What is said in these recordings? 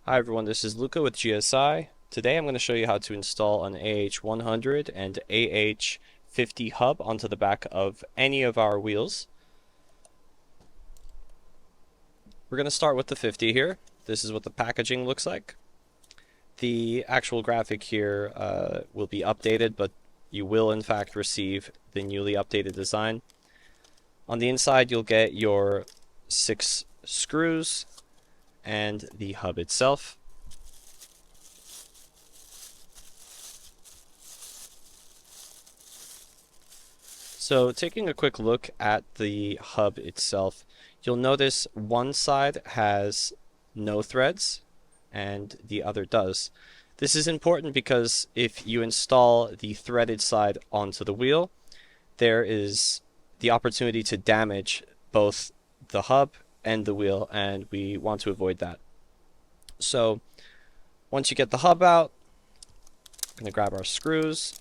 Hi everyone, this is Luca with GSI. Today I'm going to show you how to install an AH100 and AH50 hub onto the back of any of our wheels. We're going to start with the 50 here. This is what the packaging looks like. The actual graphic here will be updated, but you will in fact receive the newly updated design. On the inside you'll get your 6 screws and the hub itself. So taking a quick look at the hub itself, you'll notice one side has no threads and the other does. This is important because if you install the threaded side onto the wheel, there is the opportunity to damage both the hub and the wheel, and we want to avoid that. So once you get the hub out, I'm going to grab our screws.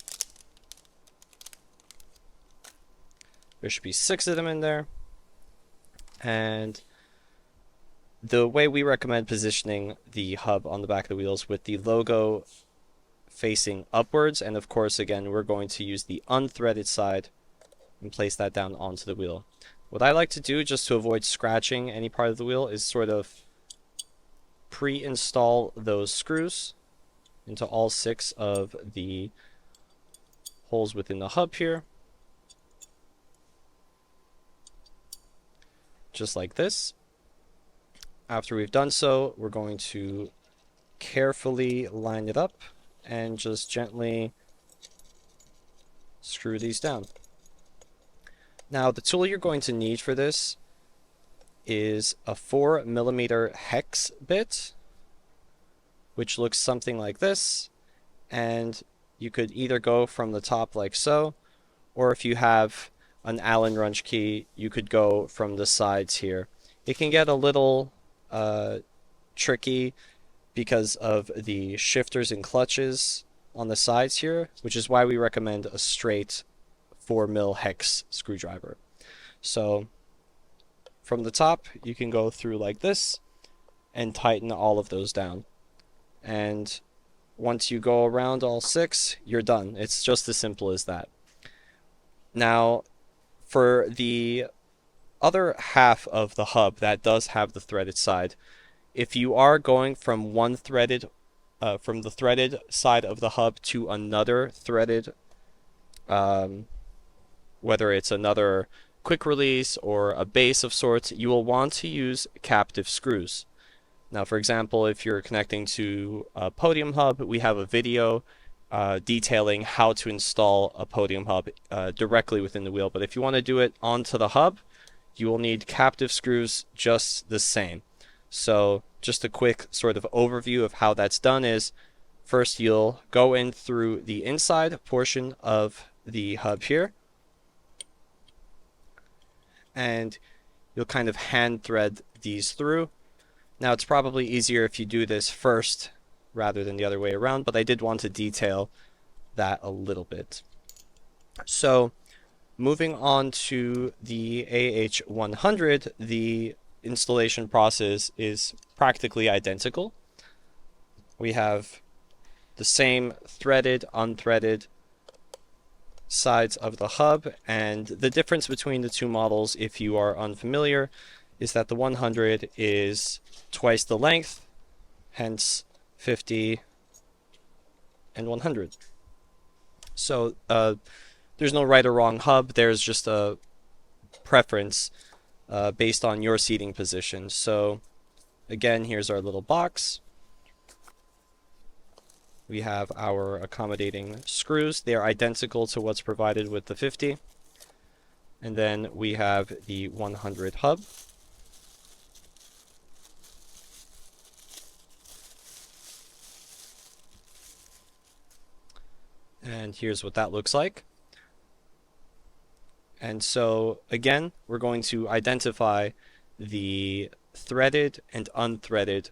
There should be 6 of them in there. And the way we recommend positioning the hub on the back of the wheels with the logo facing upwards, and of course again we're going to use the unthreaded side and place that down onto the wheel. What I like to do, just to avoid scratching any part of the wheel, is sort of pre-install those screws into all 6 of the holes within the hub here. Just like this. After we've done so, we're going to carefully line it up and just gently screw these down. Now the tool you're going to need for this is a 4mm hex bit, which looks something like this, and you could either go from the top like so, or if you have an Allen wrench key, you could go from the sides here. It can get a little tricky because of the shifters and clutches on the sides here, which is why we recommend a straight 4mm hex screwdriver. So from the top, you can go through like this and tighten all of those down. And once you go around all 6, you're done. It's just as simple as that. Now, for the other half of the hub that does have the threaded side, if you are going from one threaded, from the threaded side of the hub to another threaded, whether it's another quick release or a base of sorts, you will want to use captive screws. Now, for example, if you're connecting to a podium hub, we have a video detailing how to install a podium hub directly within the wheel. But if you want to do it onto the hub, you will need captive screws just the same. So just a quick sort of overview of how that's done is, first you'll go in through the inside portion of the hub here, and you'll kind of hand thread these through. Now it's probably easier if you do this first rather than the other way around, but I did want to detail that a little bit. So moving on to the AH100, the installation process is practically identical. We have the same threaded, unthreaded sides of the hub, and the difference between the two models, if you are unfamiliar, is that the 100 is twice the length, hence 50 and 100. So there's no right or wrong hub, there's just a preference based on your seating position. So again, here's our little box. We have our accommodating screws. They are identical to what's provided with the 50. And then we have the 100 hub. And here's what that looks like. And so again, we're going to identify the threaded and unthreaded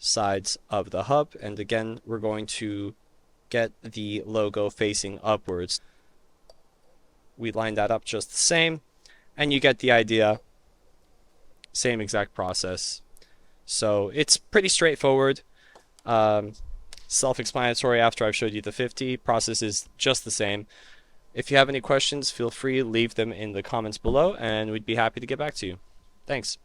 sides of the hub, and again we're going to get the logo facing upwards. We line that up just the same, and you get the idea. Same exact process. So it's pretty straightforward. Um, Self-explanatory after I've showed you the 50. Process is just the same. If you have any questions, feel free to leave them in the comments below, and we'd be happy to get back to you. Thanks.